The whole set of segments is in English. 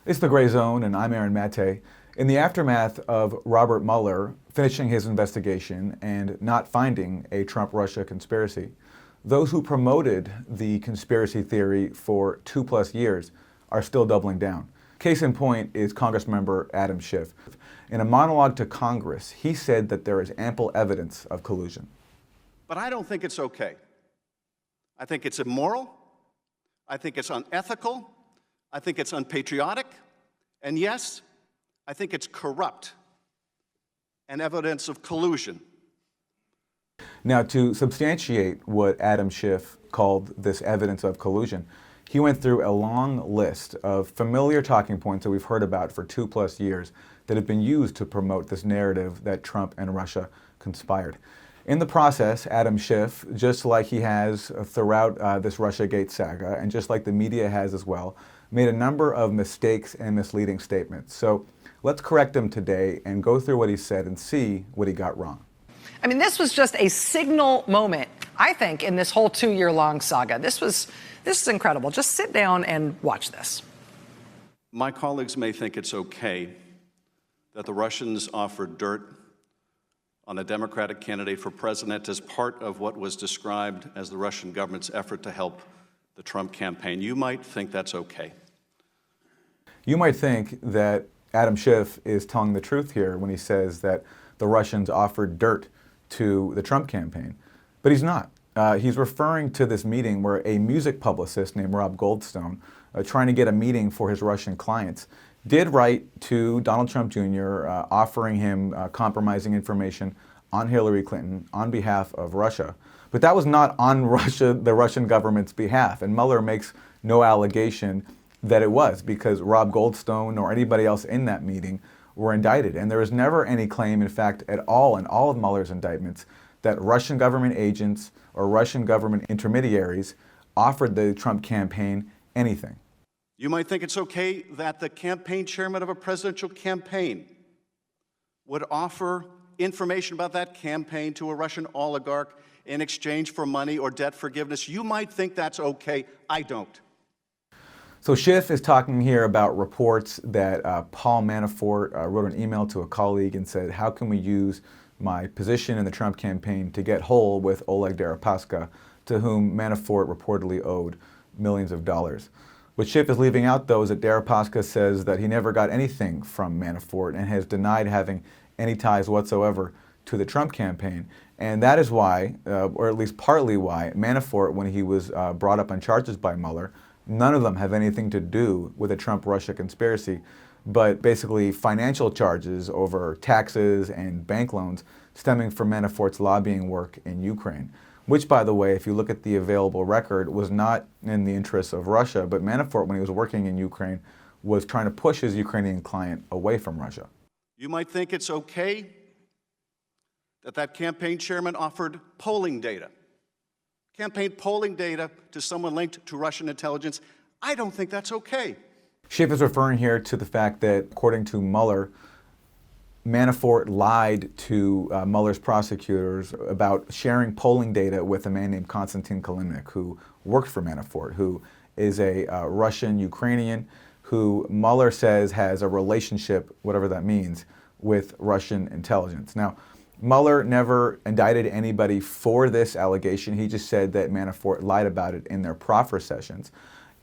It's the Grayzone, and I'm Maté. In the aftermath of Robert Mueller finishing his investigation and not finding a Trump-Russia conspiracy, those who promoted the conspiracy theory for 2+ years are still doubling down. Case in point is Congressmember Adam Schiff. In a monologue to Congress, he said that there is ample evidence of collusion. But I don't think it's okay. I think it's immoral. I think it's unethical. I think it's unpatriotic. And yes, I think it's corrupt and evidence of collusion. Now, to substantiate what Adam Schiff called this evidence of collusion, he went through a long list of familiar talking points that we've heard about for 2+ years that have been used to promote this narrative that Trump and Russia conspired. In the process, Adam Schiff, just like he has throughout this Russiagate saga, and just like the media has as well, made a number of mistakes and misleading statements. So let's correct him today and go through what he said and see what he got wrong. I mean, this was just a signal moment, I think, in this whole 2-year-long saga. This is incredible. Just sit down and watch this. My colleagues may think it's okay that the Russians offered dirt on a Democratic candidate for president as part of what was described as the Russian government's effort to help the Trump campaign. You might think that's okay. You might think that Adam Schiff is telling the truth here when he says that the Russians offered dirt to the Trump campaign, but he's not. He's referring to this meeting where a music publicist named Rob Goldstone, trying to get a meeting for his Russian clients, did write to Donald Trump Jr. Offering him compromising information on Hillary Clinton on behalf of Russia. But that was not on the Russian government's behalf, and Mueller makes no allegation that it was, because Rob Goldstone or anybody else in that meeting were indicted. And there was never any claim, in fact, at all in all of Mueller's indictments, that Russian government agents or Russian government intermediaries offered the Trump campaign anything. You might think it's okay that the campaign chairman of a presidential campaign would offer information about that campaign to a Russian oligarch in exchange for money or debt forgiveness. You might think that's okay. I don't. So Schiff is talking here about reports that Paul Manafort wrote an email to a colleague and said, how can we use my position in the Trump campaign to get whole with Oleg Deripaska, to whom Manafort reportedly owed millions of dollars. What Schiff is leaving out, though, is that Deripaska says that he never got anything from Manafort and has denied having any ties whatsoever to the Trump campaign. And that is why, or at least partly why, Manafort, when he was brought up on charges by Mueller, none of them have anything to do with a Trump-Russia conspiracy, but basically financial charges over taxes and bank loans stemming from Manafort's lobbying work in Ukraine, which, by the way, if you look at the available record, was not in the interests of Russia, but Manafort, when he was working in Ukraine, was trying to push his Ukrainian client away from Russia. You might think it's okay that that campaign chairman offered polling data, campaign polling data to someone linked to Russian intelligence. I don't think that's okay. Schiff is referring here to the fact that, according to Mueller, Manafort lied to Mueller's prosecutors about sharing polling data with a man named Konstantin Kilimnik, who worked for Manafort, who is a Russian Ukrainian who Mueller says has a relationship, whatever that means, with Russian intelligence. Now, Mueller never indicted anybody for this allegation. He just said that Manafort lied about it in their proffer sessions.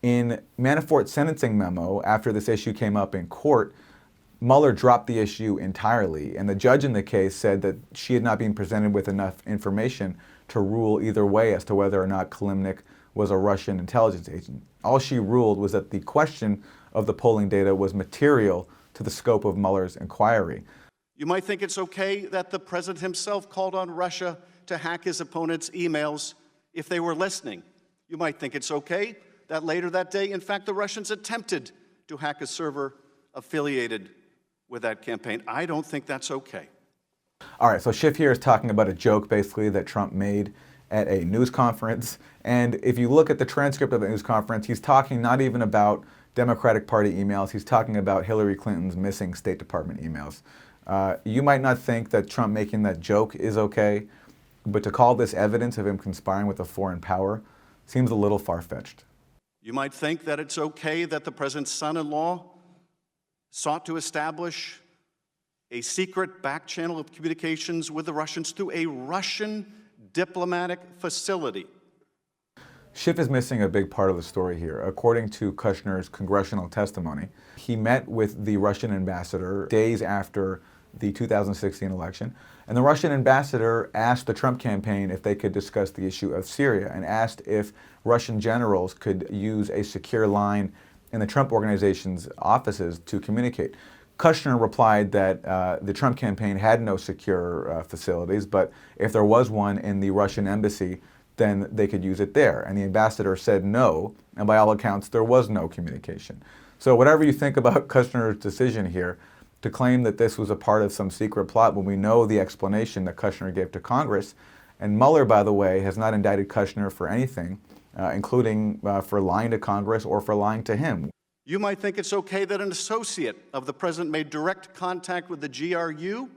In Manafort's sentencing memo, after this issue came up in court, Mueller dropped the issue entirely, and the judge in the case said that she had not been presented with enough information to rule either way as to whether or not Kilimnik was a Russian intelligence agent. All she ruled was that the question of the polling data was material to the scope of Mueller's inquiry. You might think it's okay that the president himself called on Russia to hack his opponent's emails if they were listening. You might think it's okay that later that day, in fact, the Russians attempted to hack a server affiliated with that campaign. I don't think that's okay. All right, so Schiff here is talking about a joke, basically, that Trump made at a news conference. And if you look at the transcript of the news conference, he's talking not even about Democratic Party emails. He's talking about Hillary Clinton's missing State Department emails. You might not think that Trump making that joke is okay, but to call this evidence of him conspiring with a foreign power seems a little far-fetched. You might think that it's okay that the president's son-in-law sought to establish a secret back channel of communications with the Russians through a Russian diplomatic facility. Schiff is missing a big part of the story here. According to Kushner's congressional testimony, he met with the Russian ambassador days after the 2016 election, and the Russian ambassador asked the Trump campaign if they could discuss the issue of Syria and asked if Russian generals could use a secure line in the Trump organization's offices to communicate. Kushner replied that the Trump campaign had no secure facilities, but if there was one in the Russian embassy, then they could use it there. And the ambassador said no, and by all accounts, there was no communication. So whatever you think about Kushner's decision here to claim that this was a part of some secret plot when we know the explanation that Kushner gave to Congress, and Mueller, by the way, has not indicted Kushner for anything, including for lying to Congress or for lying to him. You might think it's okay that an associate of the president made direct contact with the GRU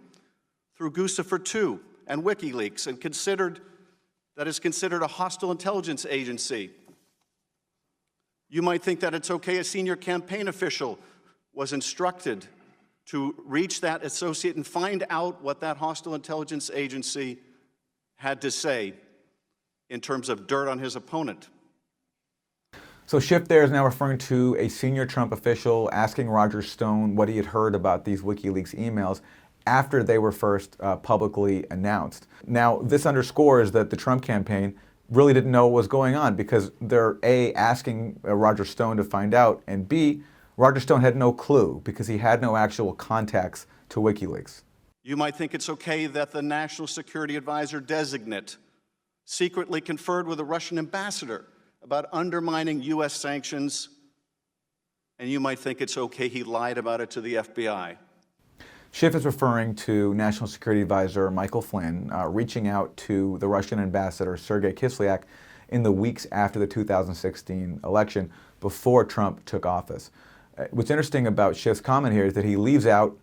through Guccifer II and WikiLeaks and that is considered a hostile intelligence agency. You might think that it's okay a senior campaign official was instructed to reach that associate and find out what that hostile intelligence agency had to say in terms of dirt on his opponent. So Schiff there is now referring to a senior Trump official asking Roger Stone what he had heard about these WikiLeaks emails after they were first publicly announced. Now, this underscores that the Trump campaign really didn't know what was going on because they're A, asking Roger Stone to find out, and B, Roger Stone had no clue because he had no actual contacts to WikiLeaks. You might think it's okay that the National Security Advisor designate secretly conferred with a Russian ambassador about undermining U.S. sanctions, and you might think it's okay he lied about it to the FBI. Schiff is referring to National Security Advisor Michael Flynn reaching out to the Russian ambassador Sergei Kislyak in the weeks after the 2016 election before Trump took office. What's interesting about Schiff's comment here is that he leaves out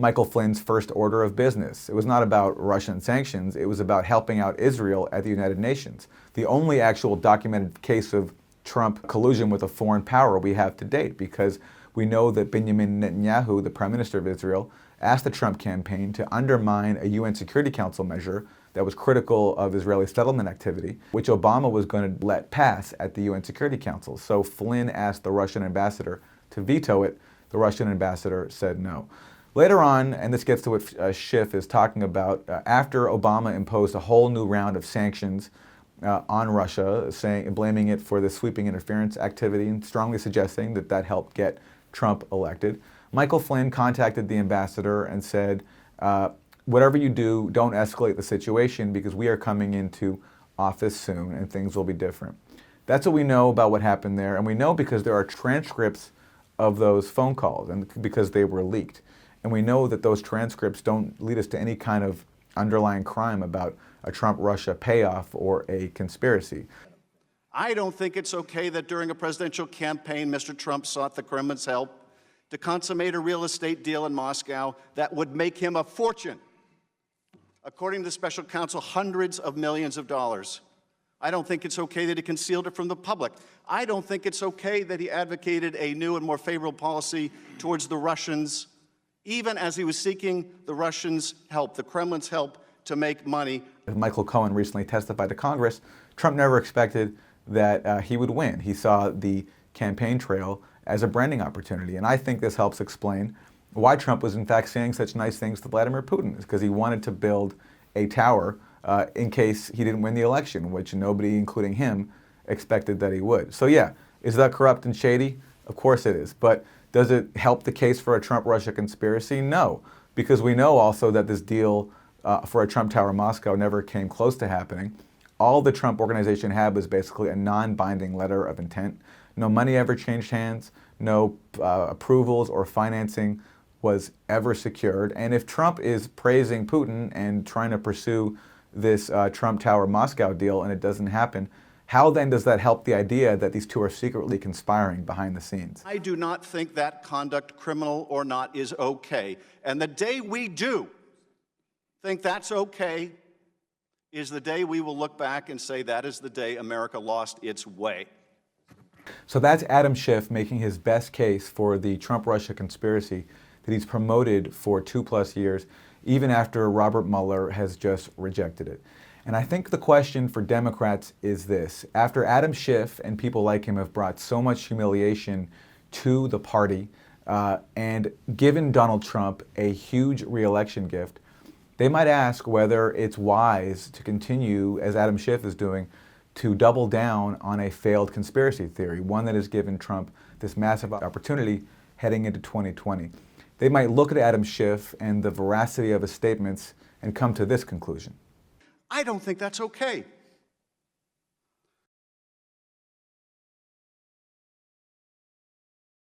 Michael Flynn's first order of business. It was not about Russian sanctions, it was about helping out Israel at the United Nations. The only actual documented case of Trump collusion with a foreign power we have to date, because we know that Benjamin Netanyahu, the Prime Minister of Israel, asked the Trump campaign to undermine a UN Security Council measure that was critical of Israeli settlement activity, which Obama was going to let pass at the UN Security Council. So Flynn asked the Russian ambassador to veto it. The Russian ambassador said no. Later on, and this gets to what Schiff is talking about, after Obama imposed a whole new round of sanctions on Russia, blaming it for the sweeping interference activity and strongly suggesting that that helped get Trump elected, Michael Flynn contacted the ambassador and said, whatever you do, don't escalate the situation because we are coming into office soon and things will be different. That's what we know about what happened there, and we know because there are transcripts of those phone calls and because they were leaked. And we know that those transcripts don't lead us to any kind of underlying crime about a Trump-Russia payoff or a conspiracy. I don't think it's okay that during a presidential campaign, Mr. Trump sought the Kremlin's help to consummate a real estate deal in Moscow that would make him a fortune. According to the special counsel, hundreds of millions of dollars. I don't think it's okay that he concealed it from the public. I don't think it's okay that he advocated a new and more favorable policy towards the Russians, even as he was seeking the Russians' help, the Kremlin's help, to make money. As Michael Cohen recently testified to Congress, Trump never expected that he would win. He saw the campaign trail as a branding opportunity. And I think this helps explain why Trump was in fact saying such nice things to Vladimir Putin, because he wanted to build a tower in case he didn't win the election, which nobody, including him, expected that he would. So yeah, is that corrupt and shady? Of course it is. But does it help the case for a Trump-Russia conspiracy? No, because we know also that this deal for a Trump Tower in Moscow never came close to happening. All the Trump organization had was basically a non-binding letter of intent. No money ever changed hands, no approvals or financing was ever secured. And if Trump is praising Putin and trying to pursue this Trump Tower Moscow deal and it doesn't happen, how then does that help the idea that these two are secretly conspiring behind the scenes? I do not think that conduct, criminal or not, is okay. And the day we do think that's okay is the day we will look back and say that is the day America lost its way. So that's Adam Schiff making his best case for the Trump-Russia conspiracy that he's promoted for 2+ years, even after Robert Mueller has just rejected it. And I think the question for Democrats is this. After Adam Schiff and people like him have brought so much humiliation to the party and given Donald Trump a huge re-election gift, they might ask whether it's wise to continue, as Adam Schiff is doing, to double down on a failed conspiracy theory, one that has given Trump this massive opportunity heading into 2020. They might look at Adam Schiff and the veracity of his statements and come to this conclusion. I don't think that's okay.